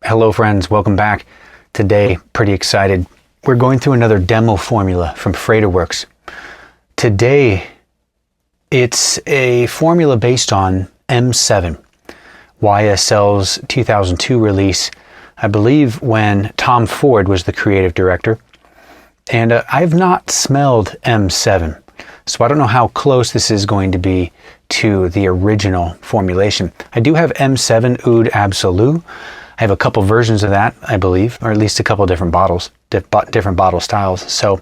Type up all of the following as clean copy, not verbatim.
Hello friends, welcome back. Today, pretty excited. We're going through another demo formula from FrederWorks. Today, it's a formula based on M7, YSL's 2002 release, I believe when Tom Ford was the creative director. And I've not smelled M7, so I don't know how close this is going to be to the original formulation. I do have M7 Oud Absolu. I have a couple versions of that, I believe, or at least a couple different bottles, different bottle styles. So,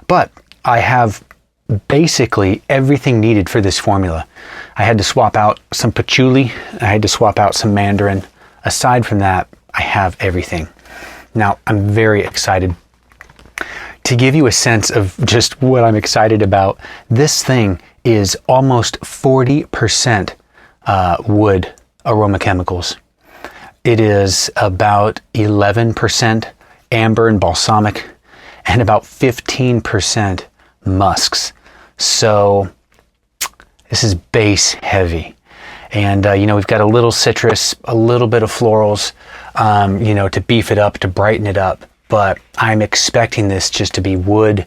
but I have basically everything needed for this formula. I had to swap out some patchouli. I had to swap out some mandarin. Aside from that, I have everything. Now, I'm very excited. To give you a sense of just what I'm excited about, this thing is almost 40% wood aroma chemicals. It is about 11% amber and balsamic and about 15% musks. So this is base heavy. And, we've got a little citrus, a little bit of florals, to beef it up, to brighten it up. But I'm expecting this just to be wood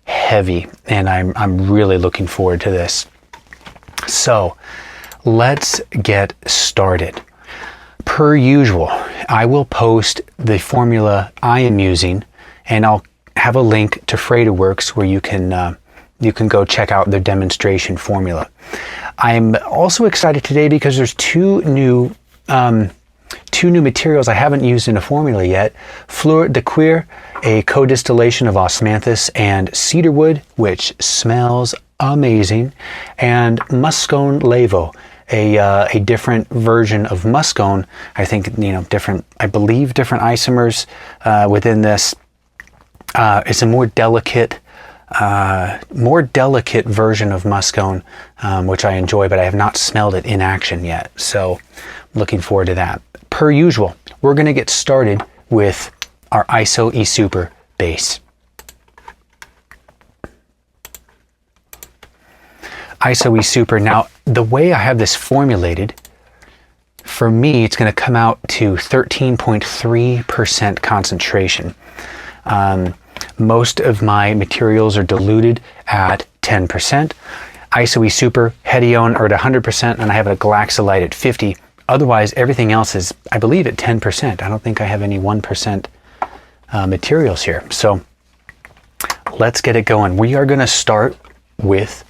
heavy. And I'm really looking forward to this. So let's get started. Per usual, I will post the formula I am using, and I'll have a link to FrederWorks where you can go check out their demonstration formula. I'm also excited today because there's two new materials I haven't used in a formula yet. Fleur de Cuir, a co-distillation of osmanthus and cedarwood, which smells amazing, and Muscone Laevo, a different version of muscone. I think, I believe different isomers within this. It's a more delicate version of muscone, which I enjoy, but I have not smelled it in action yet. So looking forward to that. Per usual, we're going to get started with our ISO E-Super base. ISO E-Super. Now, the way I have this formulated, for me, it's going to come out to 13.3% concentration. Most of my materials are diluted at 10%. ISO E-Super, Hedione are at 100%, and I have a Galaxolide at 50%. Otherwise, everything else is, I believe, at 10%. I don't think I have any 1% materials here. So let's get it going. We are going to start with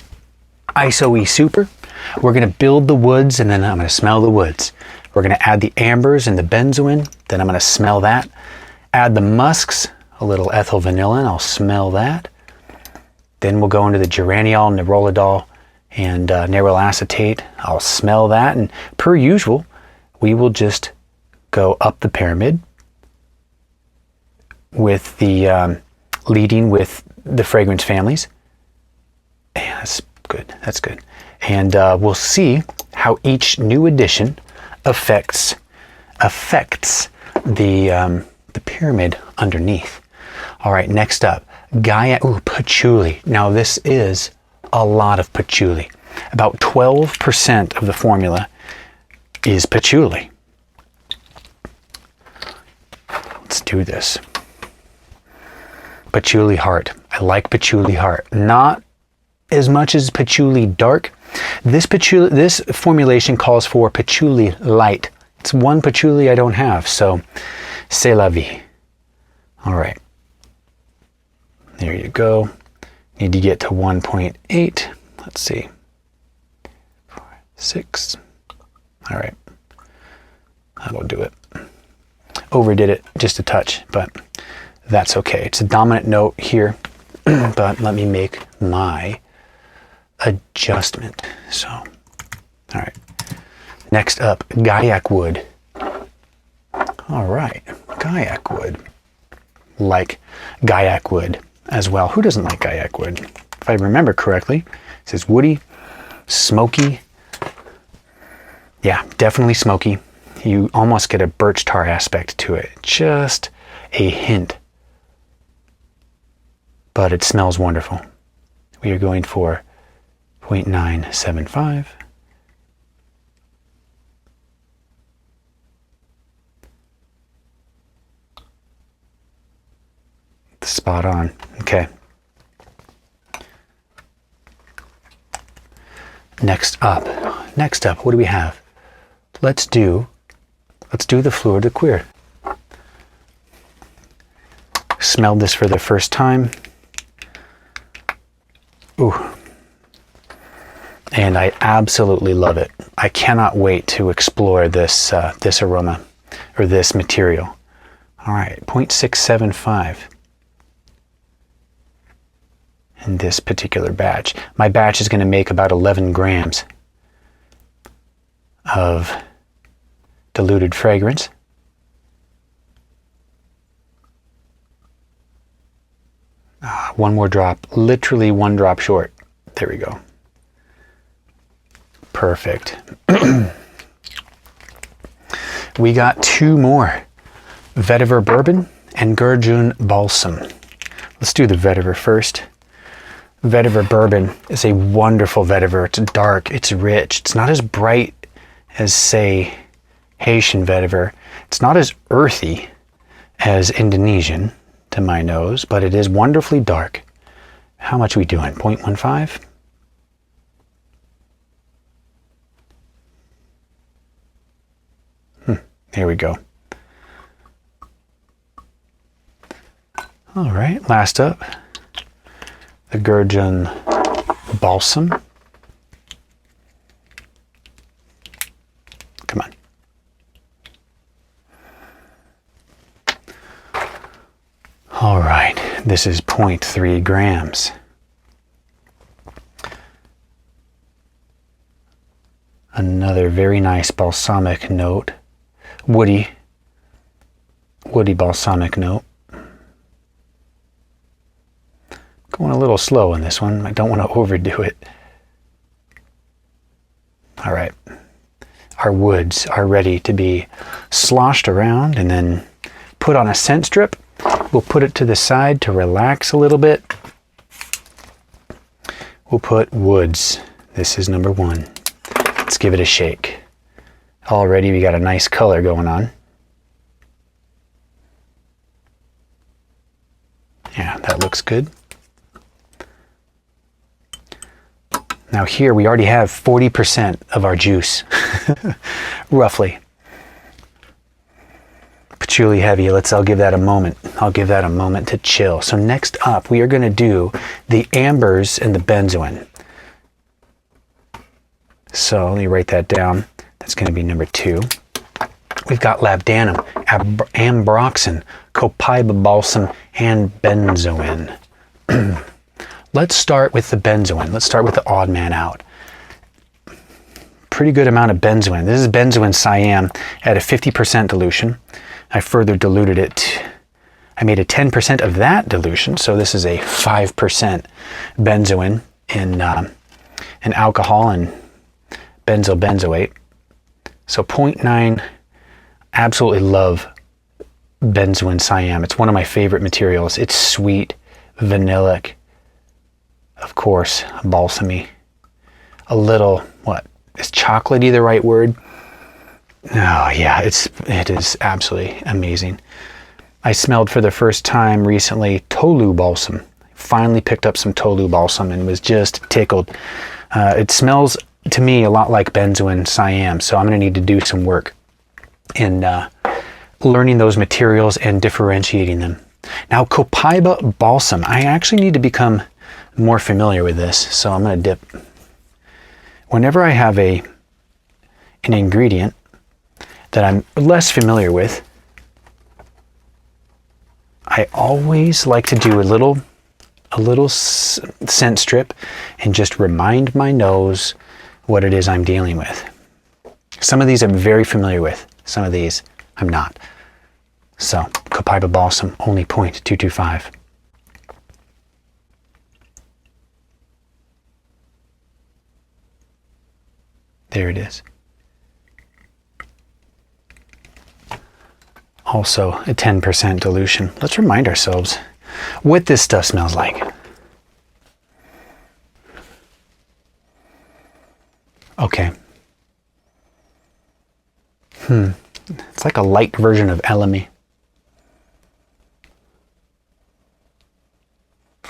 ISO E-Super. We're going to build the woods, and then I'm going to smell the woods. We're going to add the ambers and the benzoin. Then I'm going to smell that. Add the musks, a little Ethyl Vanillin. I'll smell that. Then we'll go into the Geraniol, Nerolidol, and Neryl Acetate. I'll smell that. And per usual, we will just go up the pyramid with the leading with the fragrance families. Yeah, that's good. That's good. And we'll see how each new addition affects the pyramid underneath. All right, next up, patchouli. Now this is a lot of patchouli. About 12% of the formula is patchouli. Let's do this. Patchouli Heart. I like Patchouli Heart. Not as much as Patchouli Dark. This formulation calls for Patchouli Light. It's one patchouli I don't have, so c'est la vie. All right. There you go. Need to get to 1.8. Let's see. 4, 6. All right. That'll do it. Overdid it just a touch, but that's okay. It's a dominant note here, but let me make my adjustment. So, all right. Next up, Guiaiacwood. All right, Guiaiacwood. Like Guiaiacwood as well. Who doesn't like Guiaiacwood? If I remember correctly, it says woody, smoky. Yeah, definitely smoky. You almost get a birch tar aspect to it. Just a hint. But it smells wonderful. We are going for 0.975. Spot on. Okay. Next up, what do we have? Let's do the Fleur de Cuir. Smelled this for the first time. Ooh. And I absolutely love it. I cannot wait to explore this this aroma, or this material. All right, 0.675 in this particular batch. My batch is going to make about 11 grams of diluted fragrance. One more drop, literally one drop short. There we go. Perfect. We got two more. Vetiver Bourbon and Gurjun Balsam. Let's do the Vetiver first. Vetiver Bourbon is a wonderful vetiver. It's dark, it's rich. It's not as bright as, say, Haitian vetiver. It's not as earthy as Indonesian to my nose, but it is wonderfully dark. How much are we doing? 0.15? There we go. All right, last up, the Gurjun Balsam. Come on. All right, this is 0.3 grams. Another very nice balsamic note. Woody balsamic note. Going a little slow on this one. I don't want to overdo it. All right. Our woods are ready to be sloshed around and then put on a scent strip. We'll put it to the side to relax a little bit. We'll put woods. This is number one. Let's give it a shake. Already we got a nice color going on. Yeah, that looks good. Now here we already have 40% of our juice, roughly. Patchouli heavy, I'll give that a moment. I'll give that a moment to chill. So next up, we are going to do the ambers and the benzoin. So let me write that down. That's going to be number 2. We've got Labdanum, Ambroxan, Copaiba Balsam, and Benzoin. Let's start with the benzoin. Let's start with the odd man out. Pretty good amount of benzoin. This is Benzoin Siam at a 50% dilution. I further diluted it. I made a 10% of that dilution, so this is a 5% benzoin in alcohol and benzyl benzoate. So 0.9, absolutely love Benzoin Siam. It's one of my favorite materials. It's sweet, vanillic, of course, balsamy. A little, what, is chocolatey the right word? Oh yeah, it is absolutely amazing. I smelled for the first time recently Tolu Balsam. Finally picked up some Tolu Balsam and was just tickled. It smells to me a lot like Benzoin Siam, so I'm going to need to do some work in learning those materials and differentiating them. Now Copaiba Balsam, I actually need to become more familiar with this, so I'm going to dip. Whenever I have an ingredient that I'm less familiar with, I always like to do a little scent strip and just remind my nose what it is I'm dealing with. Some of these I'm very familiar with, some of these I'm not. So Copaiba Balsam, only 0.225. There it is. Also a 10% dilution. Let's remind ourselves what this stuff smells like. Okay. It's like a light version of Elemi.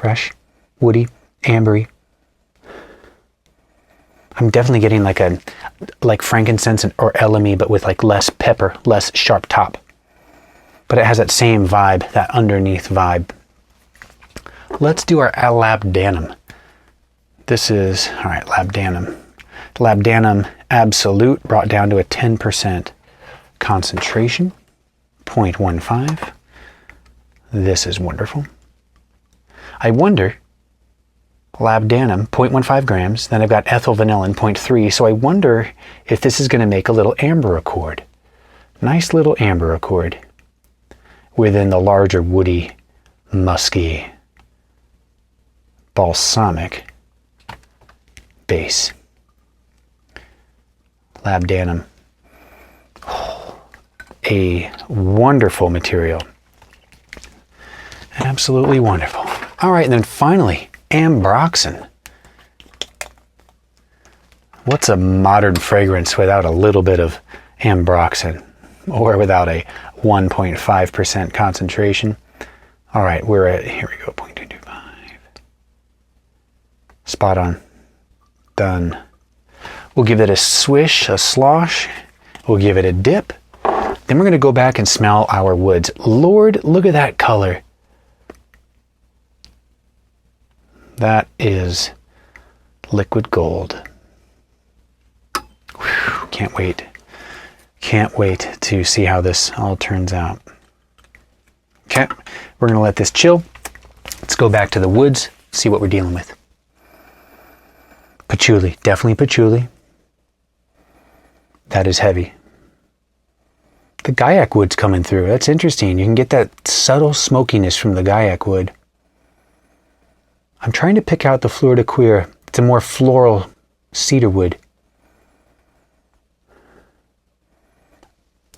Fresh, woody, ambery. I'm definitely getting like frankincense or elemi, but with like less pepper, less sharp top. But it has that same vibe, that underneath vibe. Let's do our Labdanum. This is, all right, Labdanum. Labdanum Absolute brought down to a 10% concentration, 0.15. This is wonderful. I wonder, Labdanum, 0.15 grams, then I've got Ethyl Vanillin, 0.3, so I wonder if this is going to make a little amber accord. Nice little amber accord within the larger woody, musky, balsamic base. Labdanum, a wonderful material. Absolutely wonderful. All right, and then finally, Ambroxan. What's a modern fragrance without a little bit of Ambroxan, or without a 1.5% concentration? All right, we're at, here we go, 0.225. Spot on. Done. We'll give it a swish, a slosh. We'll give it a dip. Then we're going to go back and smell our woods. Lord, look at that color. That is liquid gold. Whew, can't wait. Can't wait to see how this all turns out. Okay, we're going to let this chill. Let's go back to the woods, see what we're dealing with. Patchouli, definitely patchouli. That is heavy. The Guiaiacwood's coming through. That's interesting. You can get that subtle smokiness from the Guiaiacwood. I'm trying to pick out the Fleur de Cuir. It's a more floral cedarwood.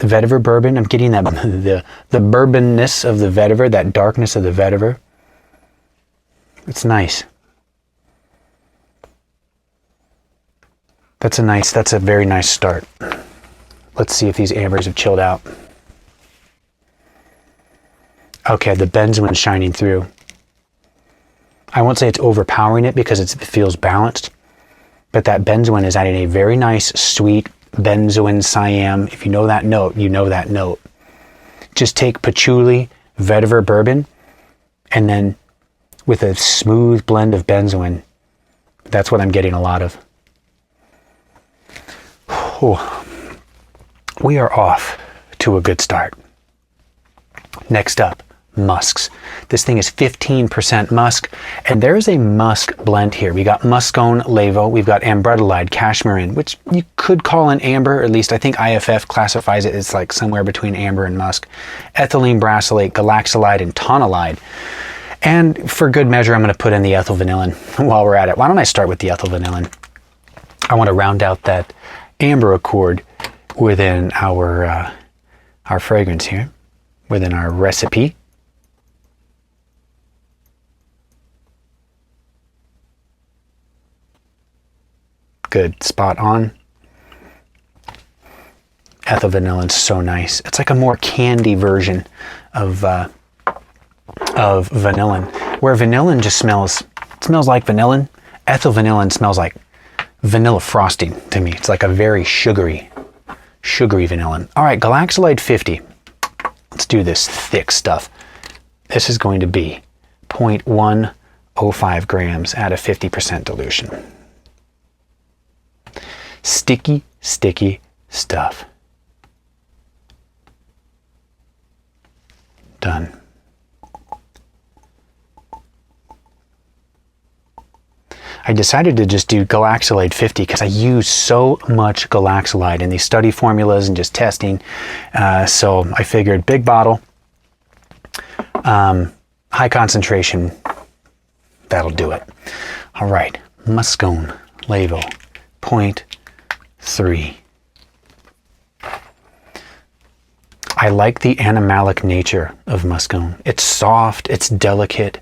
The Vetiver bourbon, I'm getting that the bourbonness of the vetiver, that darkness of the vetiver. It's nice. That's a very nice start. Let's see if these ambers have chilled out. Okay, the benzoin's shining through. I won't say it's overpowering it because it feels balanced, but that benzoin is adding a very nice, sweet benzoin Siam. If you know that note, you know that note. Just take patchouli, vetiver bourbon, and then with a smooth blend of benzoin, that's what I'm getting a lot of. Oh, we are off to a good start. Next up, musks. This thing is 15% musk, and there's a musk blend here. We got Muscone Laevo, we've got Ambrettolide, Cashmeran, which you could call an amber, or at least I think IFF classifies it as like somewhere between amber and musk. Ethylene Brassylate, Galaxolide, and Tonalide. And for good measure, I'm going to put in the Ethyl Vanillin while we're at it. Why don't I start with the Ethyl Vanillin? I want to round out that amber accord within our fragrance here, within our recipe. Good, spot on. Ethyl Vanillin's so nice. It's like a more candy version of vanillin, where vanillin just smells like vanillin. Ethyl Vanillin smells like vanilla frosting to me. It's like a very sugary vanillin. All right, Galaxolide 50. Let's do this thick stuff. This is going to be 0.105 grams at a 50% dilution. Sticky, sticky stuff. Done. I decided to just do Galaxolide 50 because I use so much Galaxolide in these study formulas and just testing. So I figured big bottle, high concentration, that'll do it. All right, Muscone Laevo, 0.3. I like the animalic nature of Muscone. It's soft, it's delicate,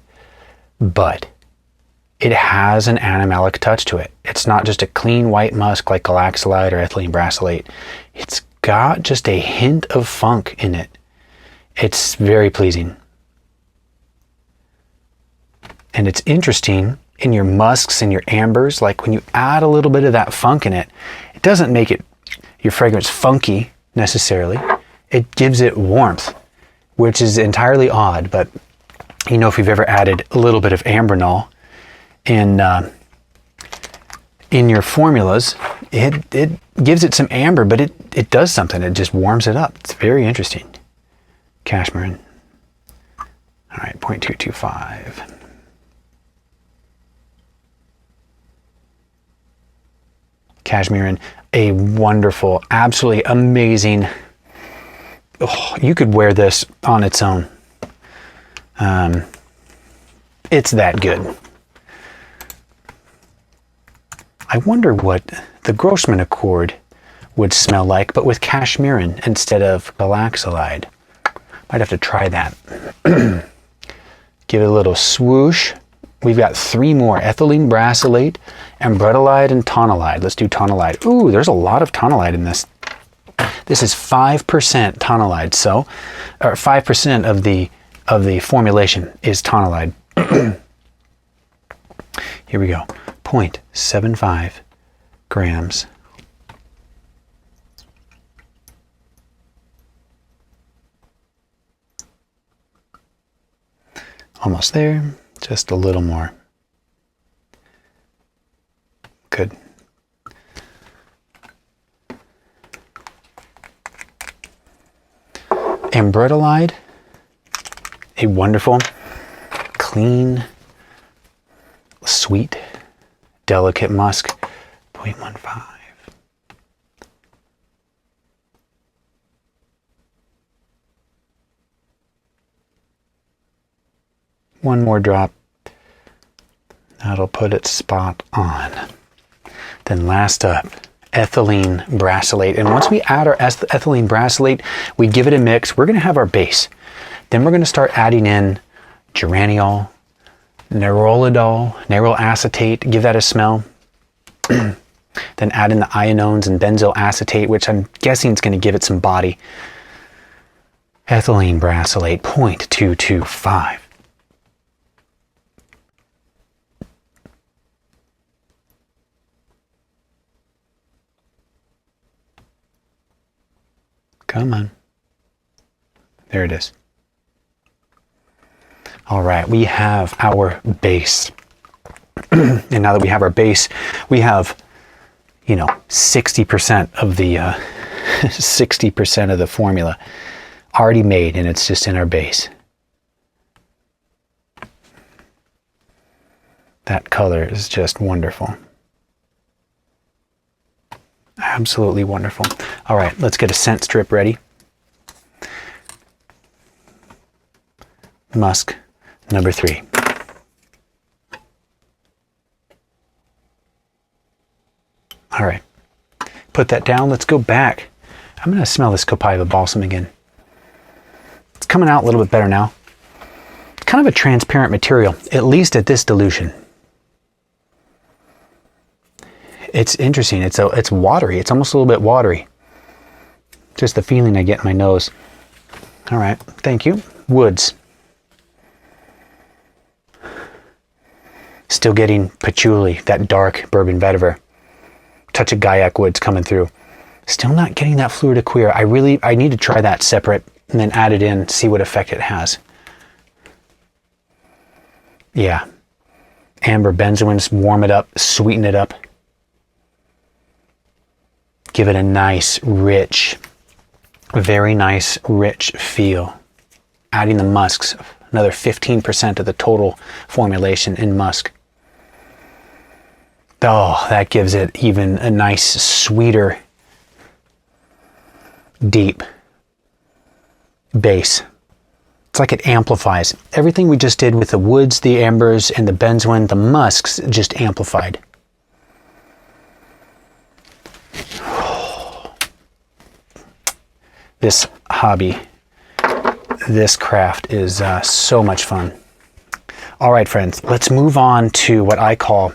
but it has an animalic touch to it. It's not just a clean white musk like Galaxolide or Ethylene Brassylate. It's got just a hint of funk in it. It's very pleasing. And it's interesting in your musks and your ambers, like when you add a little bit of that funk in it, it doesn't make it your fragrance funky necessarily. It gives it warmth, which is entirely odd, but you know, if you've ever added a little bit of ambronol in your formulas, it gives it some amber, but it does something. It just warms it up. It's very interesting. Cashmeran. All right, 0.225. Cashmeran, a wonderful, absolutely amazing. Oh, you could wear this on its own. It's that good. I wonder what the Grossman Accord would smell like, but with Cashmeran instead of Galaxolide. Might have to try that. Give it a little swoosh. We've got 3 more: Ethylene Brassylate, Ambrettolide, and Tonalide. Let's do Tonalide. Ooh, there's a lot of Tonalide in this. This is 5% Tonalide, so, or 5% of the formulation is Tonalide. Here we go. 0.75 grams. Almost there. Just a little more. Good. Ambrettolide, a wonderful, clean, sweet, delicate musk. 0.15. One more drop. That'll put it spot on. Then last up, Ethylene Brassylate. And once we add our ethylene brassylate, we give it a mix. We're going to have our base. Then we're going to start adding in Geraniol, Nerolidol, Neryl Acetate, give that a smell. Then add in the Ionones and Benzyl Acetate, which I'm guessing is going to give it some body. Ethylene Brassylate, 0.225. Come on. There it is. All right, we have our base. And now that we have our base, we have, 60% of the 60% of the formula already made, and it's just in our base. That color is just wonderful. Absolutely wonderful. All right, let's get a scent strip ready. Musk number 3. All right, put that down. Let's go back. I'm going to smell this Copaiba Balsam again. It's coming out a little bit better now. It's kind of a transparent material, at least at this dilution. It's interesting. It's watery. It's almost a little bit watery. Just the feeling I get in my nose. All right, thank you. Woods. Still getting patchouli, that dark bourbon vetiver. Touch of Guiaiacwood's coming through. Still not getting that Fleur de Cuir. I need to try that separate and then add it in, see what effect it has. Yeah. Amber benzoins, warm it up, sweeten it up. Give it a nice, rich, very nice, rich feel. Adding the musks, another 15% of the total formulation in musk. Oh, that gives it even a nice, sweeter, deep base. It's like it amplifies. Everything we just did with the woods, the ambers, and the benzoin, the musks just amplified. This hobby, this craft is so much fun. All right, friends, let's move on to what I call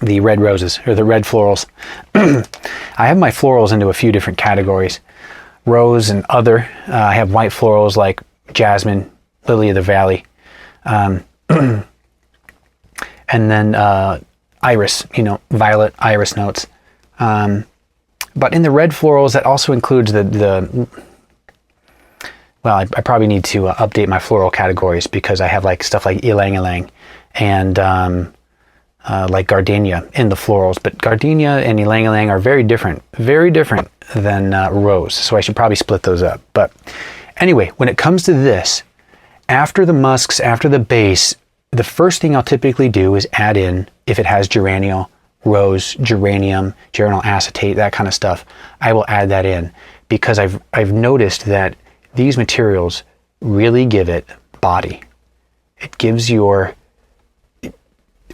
the red roses, or the red florals. I have my florals into a few different categories. Rose and other. I have white florals like jasmine, lily of the valley. and then iris, you know, violet iris notes. But in the red florals, that also includes well, I probably need to update my floral categories, because I have like stuff like ylang ylang and like gardenia in the florals. But gardenia and ylang ylang are very different than rose. So I should probably split those up. But anyway, when it comes to this, after the musks, after the base, the first thing I'll typically do is add in, if it has geraniol, rose, geranium, geranyl acetate, that kind of stuff, I will add that in, because I've noticed that these materials really give it body. It gives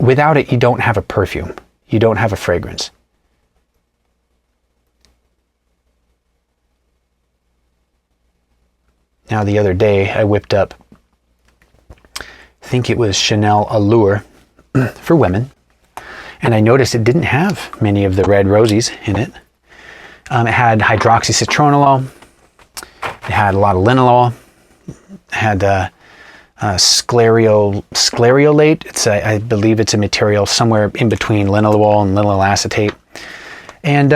without it, you don't have a perfume. You don't have a fragrance. Now, the other day, I whipped up, I think it was Chanel Allure for women, and I noticed it didn't have many of the red rosies in it. It had hydroxycitronol, it had a lot of linalool, it had sclereolate. I believe it's a material somewhere in between linalool and linalool acetate. And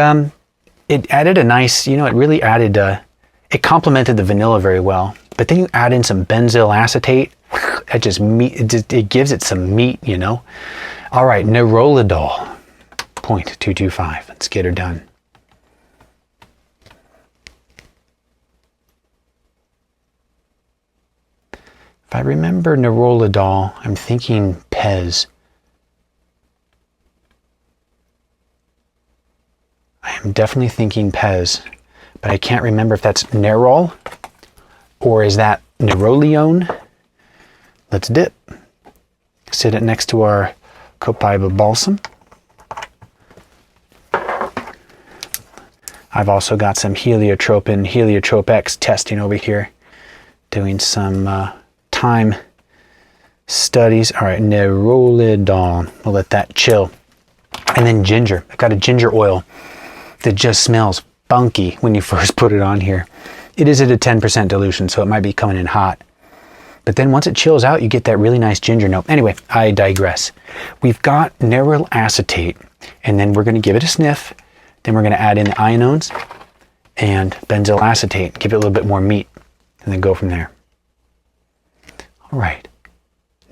it added a nice, you know, it really added, it complemented the vanilla very well. But then you add in some benzyl acetate, it gives it some meat, you know. All right, Nerolidol, 0.225. Let's get her done. If I remember Nerolidol, I'm thinking Pez. I am definitely thinking Pez, but I can't remember if that's Nerol or is that Nerolione. Let's dip. Sit it next to our Copaiba Balsam. I've also got some Heliotrope X testing over here, doing some time studies. All right, Nerolidol. We'll let that chill. And then ginger. I've got a ginger oil that just smells funky when you first put it on here. It is at a 10% dilution, so it might be coming in hot. But then once it chills out, you get that really nice ginger note. Anyway, I digress. We've got Neryl Acetate, and then we're going to give it a sniff. Then we're going to add in the Ionones and Benzyl Acetate, give it a little bit more meat, and then go from there. All right.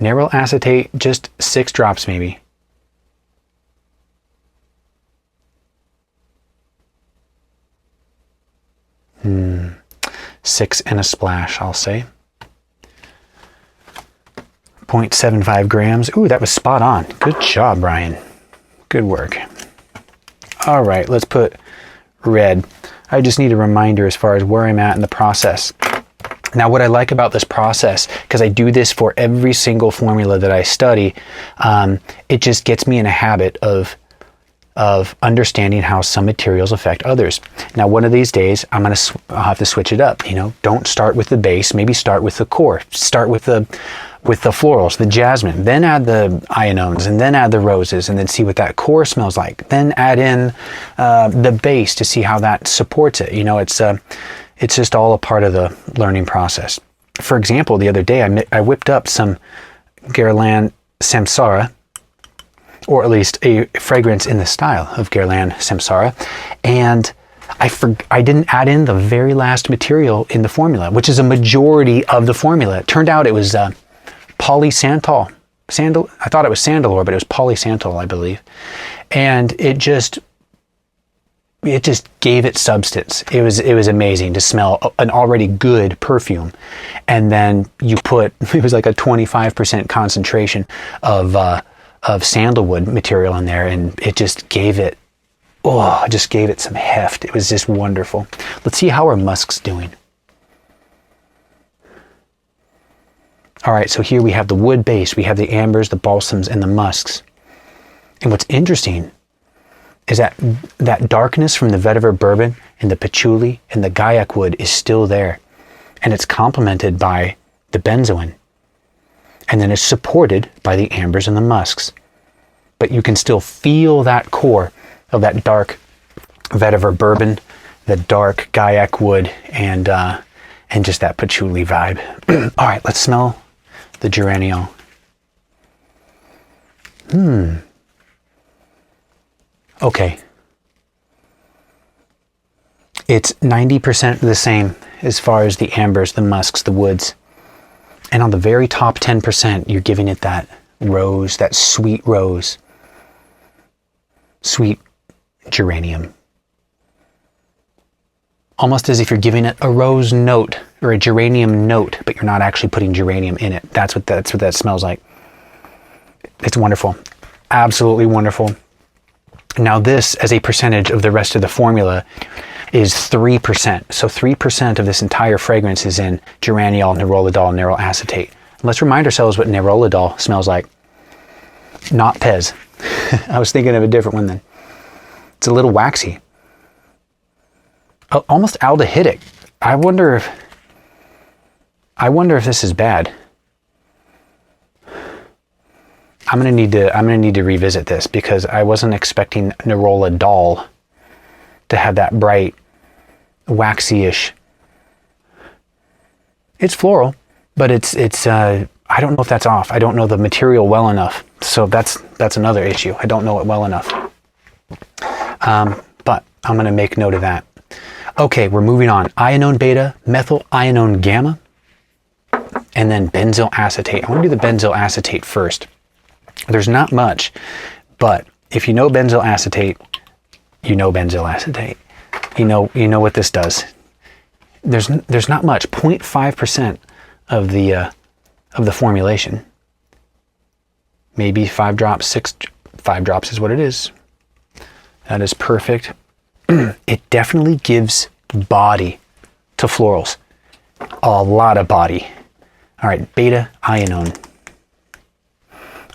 Neryl Acetate, just 6 drops maybe. Six and a splash, I'll say. 0.75 grams. Ooh, that was spot on. Good job, Brian. Good work. All right, let's put red. I just need a reminder as far as where I'm at in the process. Now, what I like about this process, because I do this for every single formula that I study, it just gets me in a habit of understanding how some materials affect others. Now, one of these days, I'll have to switch it up. You know, don't start with the base. Maybe start with the core. Start with the florals, the jasmine. Then add the ionones, and then add the roses, and then see what that core smells like. Then add in the base to see how that supports it. You know, it's just all a part of the learning process. For example, the other day, I whipped up some Guerlain Samsara, or at least a fragrance in the style of Guerlain Samsara, and I didn't add in the very last material in the formula, which is a majority of the formula. It turned out it was polysandal. I thought it was sandalore, but it was polysandal, I believe. And it just gave it substance. It was amazing to smell an already good perfume, and then you put, it was like a 25% concentration of sandalwood material in there, and it just gave it some heft. It was just wonderful. Let's see how our musk's doing. All right, so here we have the wood base, we have the ambers, the balsams, and the musks. And what's interesting is that darkness from the Vetiver Bourbon and the Patchouli and the Guiaiacwood is still there. And it's complemented by the Benzoin. And then it's supported by the ambers and the musks. But you can still feel that core of that dark Vetiver Bourbon, the dark Guiaiacwood, and just that patchouli vibe. All right, let's smell the geraniol. Okay. It's 90% the same as far as the ambers, the musks, the woods. And on the very top 10%, you're giving it that rose, that sweet rose, sweet geranium. Almost as if you're giving it a rose note or a geranium note, but you're not actually putting geranium in it. That's what that smells like. It's wonderful. Absolutely wonderful. Now this, as a percentage of the rest of the formula, is 3%. So 3% of this entire fragrance is in geraniol, nerolidol, Neryl Acetate. Let's remind ourselves what nerolidol smells like. Not Pez. I was thinking of a different one then. It's a little waxy. Almost aldehydic. I wonder if this is bad. I'm gonna need to revisit this because I wasn't expecting nerolidol to have that bright, waxy-ish. It's floral, but it's I don't know if that's off. I don't know the material well enough. So that's another issue. I don't know it well enough. But I'm gonna make note of that. Okay, we're moving on. Ionone beta, methyl ionone gamma, and then benzyl acetate. I want to do the benzyl acetate first. There's not much, but if you know benzyl acetate, you know benzyl acetate. You know what this does. There's not much. 0.5% of the formulation. Maybe 5 drops, 5 drops is what it is. That is perfect. It definitely gives body to florals. A lot of body. All right, beta ionone.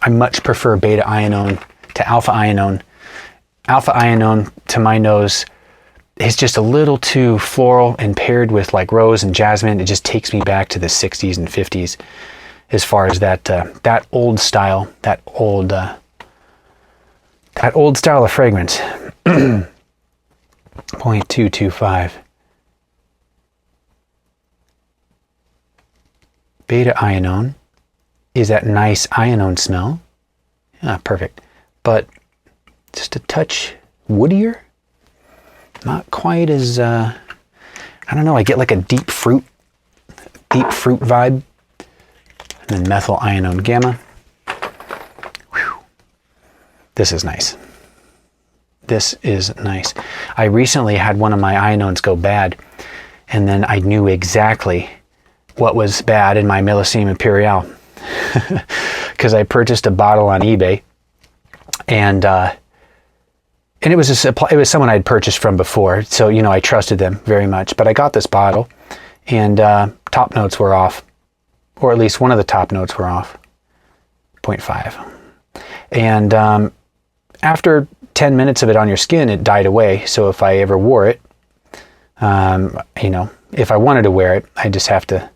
I much prefer beta ionone to alpha ionone. Alpha ionone, to my nose, is just a little too floral, and paired with like rose and jasmine, it just takes me back to the 60s and 50s as far as that old style, that old style of fragrance. 0.225. Beta ionone is that nice ionone smell. Perfect. But just a touch woodier. Not quite as, I don't know, I get like a deep fruit vibe. And then methyl ionone gamma. Whew. This is nice. This is nice. I recently had one of my ionones go bad, and then I knew exactly what was bad in my Millésime Impérial because I purchased a bottle on eBay, and it was someone I'd purchased from before, so I trusted them very much. But I got this bottle, and top notes were off, or at least one of the top notes were off, 0.5, and after 10 minutes of it on your skin, it died away. So if I ever wore it, if I wanted to wear it, I just have to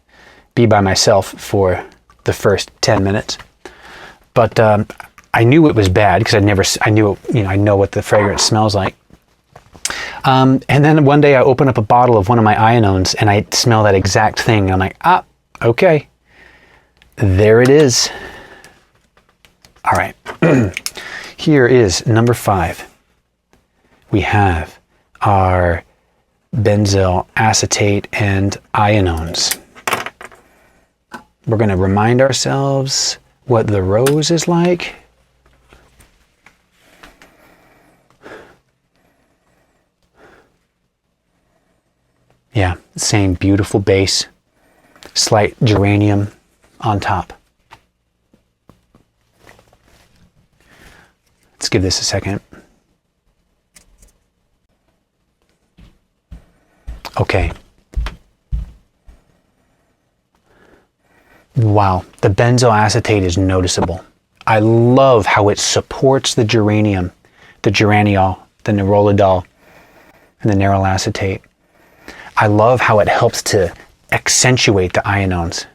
be by myself for the first 10 minutes. But I knew it was bad because I know what the fragrance smells like. And then one day I open up a bottle of one of my ionones and I smell that exact thing. And I'm like, okay, there it is. All right. Here is number 5. We have our benzyl acetate and ionones. We're going to remind ourselves what the rose is like. Yeah, same beautiful base, slight geranium on top. Let's give this a second. Okay. Wow, the benzyl acetate is noticeable. I love how it supports the geranium, the geraniol, the nerolidol, and the Neryl Acetate. I love how it helps to accentuate the ionones.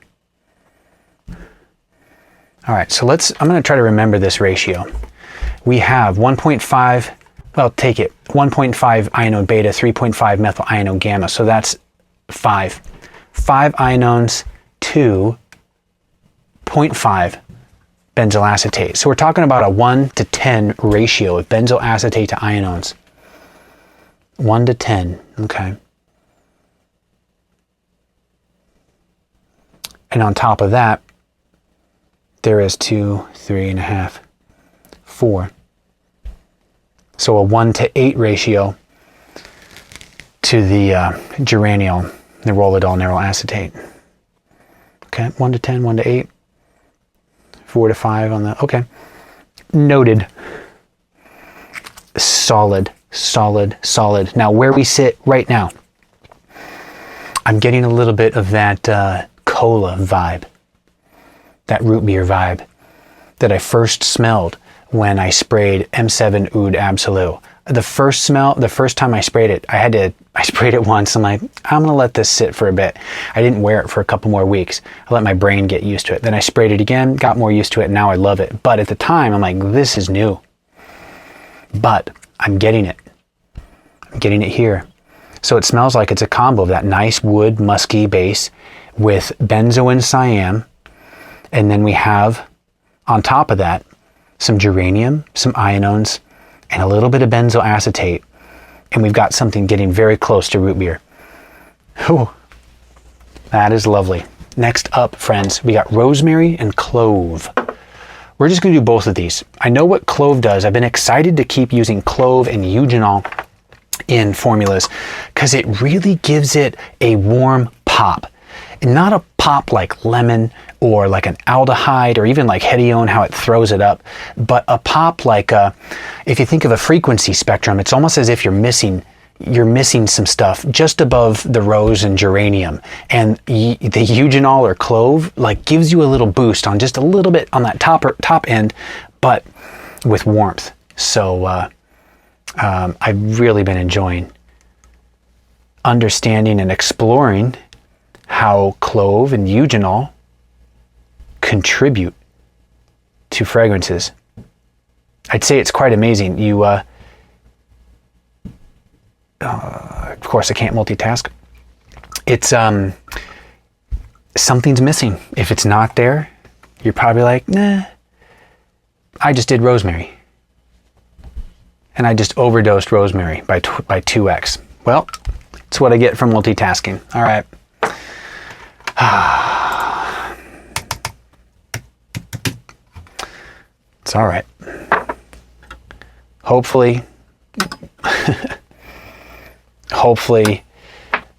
All right, so I'm going to try to remember this ratio. We have 1.5, well, take it, 1.5 ionone beta, 3.5 methyl ionone gamma. So that's 5. 5 ionones to 0.5 benzyl benzyl acetate. So we're talking about a 1 to 10 ratio of benzyl acetate to ionones. 1 to 10, okay. And on top of that, there is 2, 3.5, 4. So a 1 to 8 ratio to the geraniol, nerolidol, Neryl acetate. Okay, 1 to 10, 1 to 8, 4 to 5 on the, okay. Noted. Solid, solid, solid. Now where we sit right now, I'm getting a little bit of that cola vibe, that root beer vibe that I first smelled when I sprayed M7 Oud Absolute. The first smell, the first time I sprayed it, I sprayed it once. I'm like, I'm gonna let this sit for a bit. I didn't wear it for a couple more weeks. I let my brain get used to it. Then I sprayed it again, got more used to it, and now I love it. But at the time, I'm like, this is new. But I'm getting it. I'm getting it here. So it smells like it's a combo of that nice wood, musky base with Benzoin Siam. And then we have, on top of that, some geranium, some ionones, and a little bit of benzyl acetate. And we've got something getting very close to root beer. Whew. That is lovely. Next up, friends, we got rosemary and clove. We're just going to do both of these. I know what clove does. I've been excited to keep using clove and eugenol in formulas because it really gives it a warm pop. And not a pop like lemon or like an aldehyde or even like Hedione, how it throws it up, but a pop like if you think of a frequency spectrum, it's almost as if you're missing some stuff just above the rose and geranium, and the eugenol or clove like gives you a little boost on just a little bit on that top end, but with warmth. So I've really been enjoying understanding and exploring how clove and eugenol contribute to fragrances. I'd say it's quite amazing. You, of course, I can't multitask. It's something's missing. If it's not there, you're probably like, nah. I just did rosemary, and I just overdosed rosemary by 2x. Well, it's what I get from multitasking. All right. It's all right. Hopefully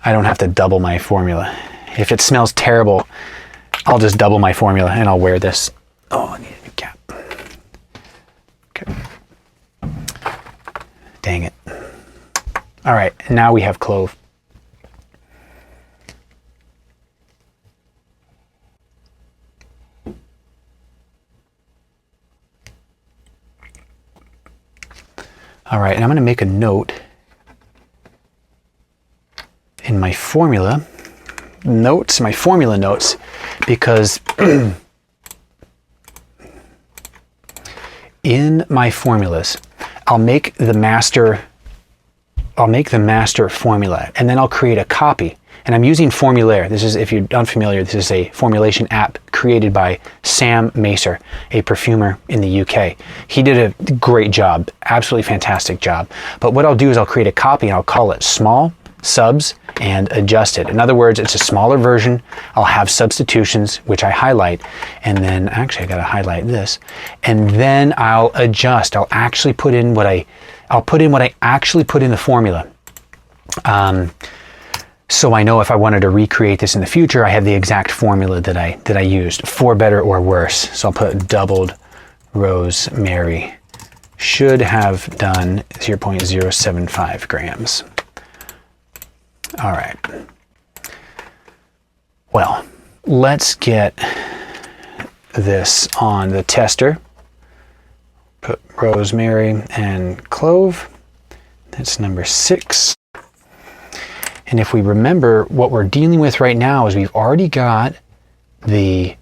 I don't have to double my formula. If it smells terrible, I'll just double my formula and I'll wear this. Oh, I need a new cap. Okay. Dang it. All right, now we have clove. All right, and I'm going to make a note in my formula notes, because in my formulas, I'll make the master formula, and then I'll create a copy. And I'm using Formulaire. This is, if you're unfamiliar, this is a formulation app created by Sam Macer, a perfumer in the UK. He did a great job, absolutely fantastic job. But what I'll do is I'll create a copy and I'll call it small, subs, and adjusted. In other words, it's a smaller version. I'll have substitutions, which I highlight, and then actually I gotta highlight this, and then I'll adjust. I'll actually put in what I actually put in the formula. So I know if I wanted to recreate this in the future, I have the exact formula that I used, for better or worse. So I'll put doubled rosemary. Should have done 0.075 grams. All right. Well, let's get this on the tester. Put rosemary and clove. That's number 6. And if we remember, what we're dealing with right now is we've already got the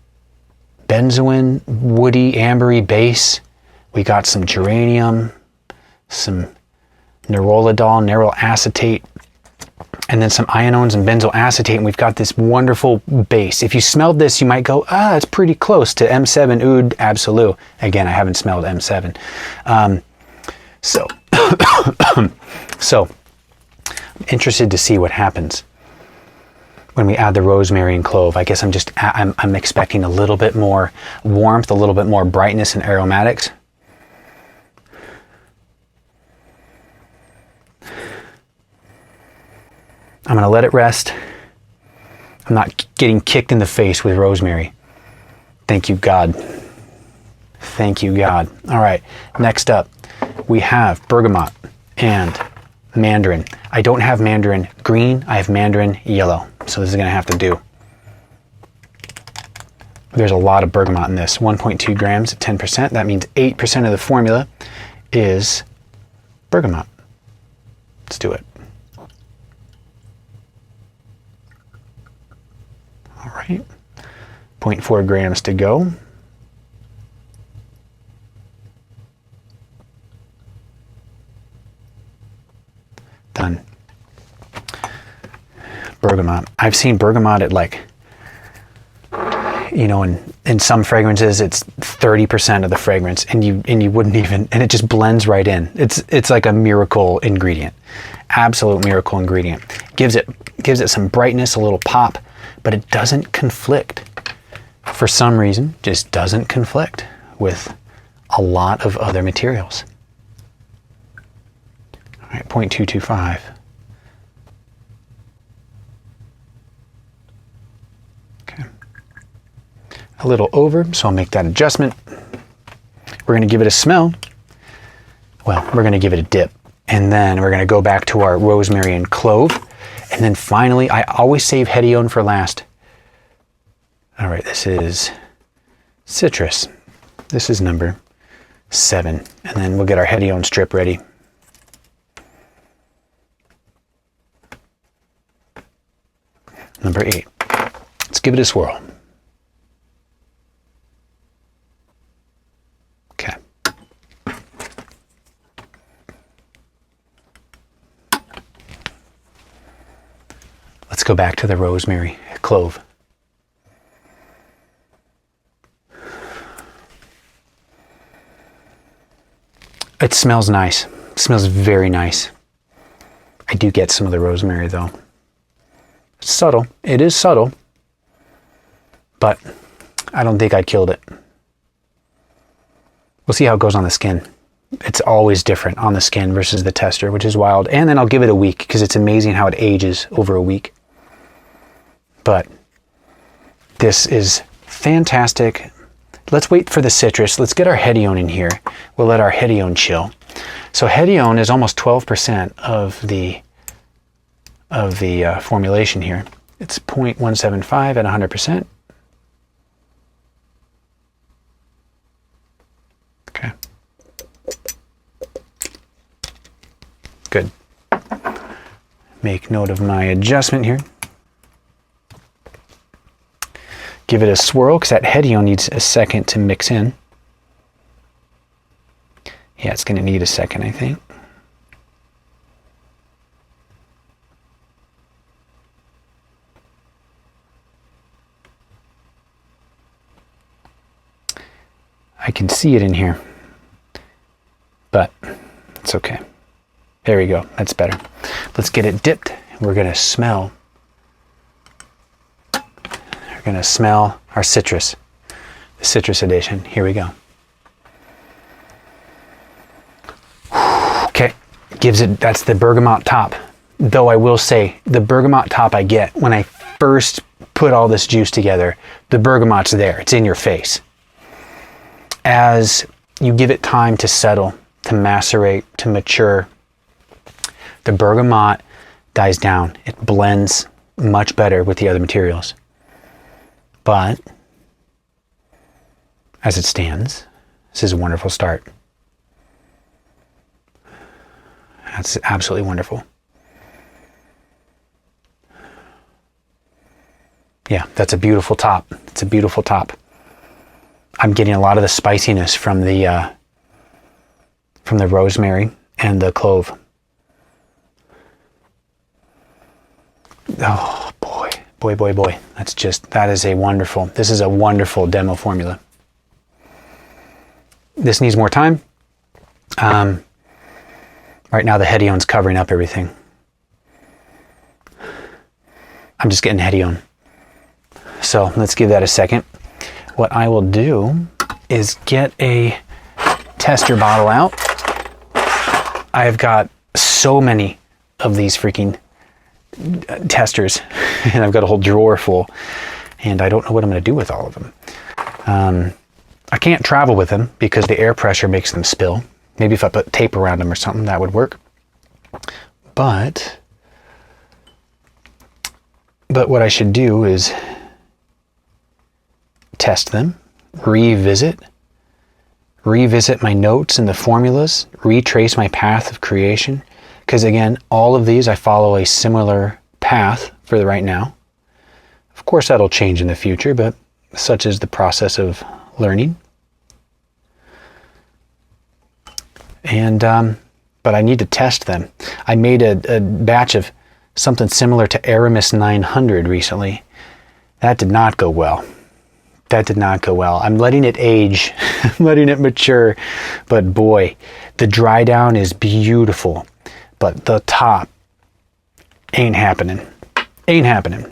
benzoin, woody, ambery base. We got some geranium, some nerolidol, Neryl Acetate, and then some ionones and benzyl acetate, and we've got this wonderful base. If you smelled this, you might go, it's pretty close to M7 Oud Absolute. Again, I haven't smelled M7. So I'm interested to see what happens when we add the rosemary and clove. I guess I'm expecting a little bit more warmth, a little bit more brightness and aromatics. I'm going to let it rest. I'm not getting kicked in the face with rosemary. Thank you, God. Thank you, God. All right, next up, we have bergamot and Mandarin. I don't have Mandarin green, I have Mandarin yellow. So this is going to have to do. There's a lot of bergamot in this. 1.2 grams at 10%. That means 8% of the formula is bergamot. Let's do it. All right. 0.4 grams to go. Done. Bergamot. I've seen bergamot at like, you know, in some fragrances it's 30% of the fragrance, and you wouldn't even, and it just blends right in. It's like a miracle ingredient. Absolute miracle ingredient. Gives it some brightness, a little pop, but it doesn't conflict. For some reason, just doesn't conflict with a lot of other materials. All right, 0.225. Okay. A little over, so I'll make that adjustment. We're going to give it a smell. Well, we're going to give it a dip. And then we're going to go back to our rosemary and clove. And then finally, I always save Hedione for last. All right, this is citrus. This is number 7. And then we'll get our Hedione strip ready. Number 8. Let's give it a swirl. Okay. Let's go back to the rosemary, clove. It smells nice. It smells very nice. I do get some of the rosemary though. It's subtle. It is subtle, but I don't think I killed it. We'll see how it goes on the skin. It's always different on the skin versus the tester, which is wild. And then I'll give it a week because it's amazing how it ages over a week. But this is fantastic. Let's wait for the citrus. Let's get our Hedione in here. We'll let our Hedione chill. So Hedione is almost 12% of the formulation here. It's 0.175 at 100%. Okay. Good. Make note of my adjustment here. Give it a swirl because that Hedione needs a second to mix in. Yeah, it's going to need a second, I think. I can see it in here, but it's okay. There we go. That's better. Let's get it dipped. We're going to smell. We're going to smell our citrus, the citrus edition. Here we go. Okay, gives it, that's the bergamot top. Though I will say, the bergamot top I get when I first put all this juice together, the bergamot's there. It's in your face. As you give it time to settle, to macerate, to mature, the bergamot dies down. It blends much better with the other materials. But as it stands, this is a wonderful start. That's absolutely wonderful. Yeah, that's a beautiful top. It's a beautiful top. I'm getting a lot of the spiciness from the rosemary and the clove. Oh boy, boy, boy, boy. This is a wonderful demo formula. This needs more time. Right now the Hedione's covering up everything. I'm just getting Hedione. So let's give that a second. What I will do is get a tester bottle out. I've got so many of these freaking testers, and I've got a whole drawer full, and I don't know what I'm going to do with all of them. I can't travel with them because the air pressure makes them spill. Maybe if I put tape around them or something, that would work. But what I should do is test them, revisit my notes and the formulas, retrace my path of creation. Because again, all of these, I follow a similar path for the right now. Of course, that'll change in the future, but such is the process of learning. And, but I need to test them. I made a batch of something similar to Aramis 900 recently. That did not go well. That did not go well. I'm letting it age, I'm letting it mature, but boy, the dry down is beautiful, but the top ain't happening. Ain't happening.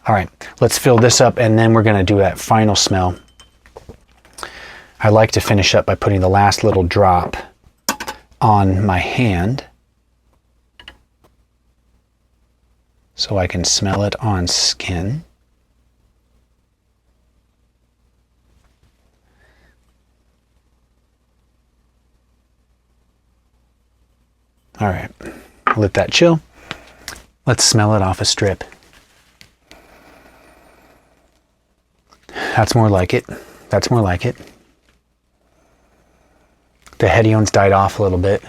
All right, let's fill this up, and then we're gonna do that final smell. I like to finish up by putting the last little drop on my hand so I can smell it on skin. All right, let that chill. Let's smell it off a strip. That's more like it. That's more like it. The Hedione's died off a little bit.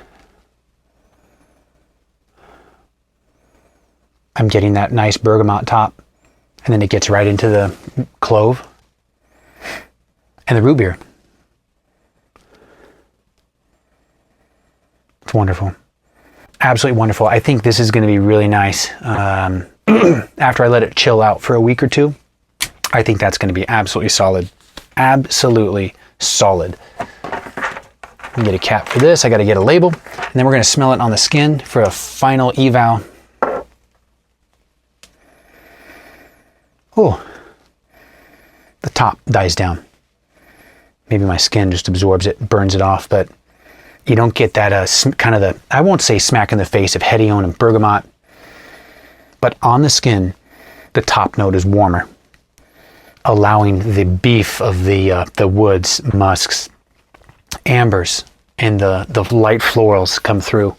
I'm getting that nice bergamot top, and then it gets right into the clove and the root beer. It's wonderful. Absolutely wonderful. I think this is going to be really nice. After I let it chill out for a week or two, I think that's going to be absolutely solid. Absolutely solid. Get a cap for this. I got to get a label, and then we're going to smell it on the skin for a final eval. Oh, the top dies down. Maybe my skin just absorbs it, burns it off, but you don't get that kind of the, I won't say smack in the face of Hedione and bergamot, but on the skin, the top note is warmer, allowing the beef of the woods, musks, ambers, and the light florals come through.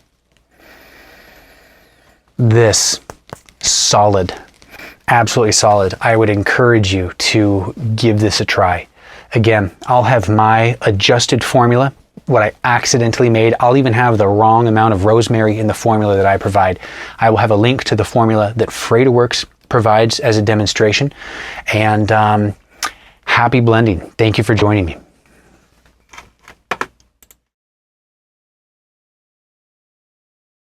This, solid, absolutely solid. I would encourage you to give this a try. Again, I'll have my adjusted formula, what I accidentally made. I'll even have the wrong amount of rosemary in the formula that I provide. I will have a link to the formula that FredaWorks provides as a demonstration. And happy blending. Thank you for joining me.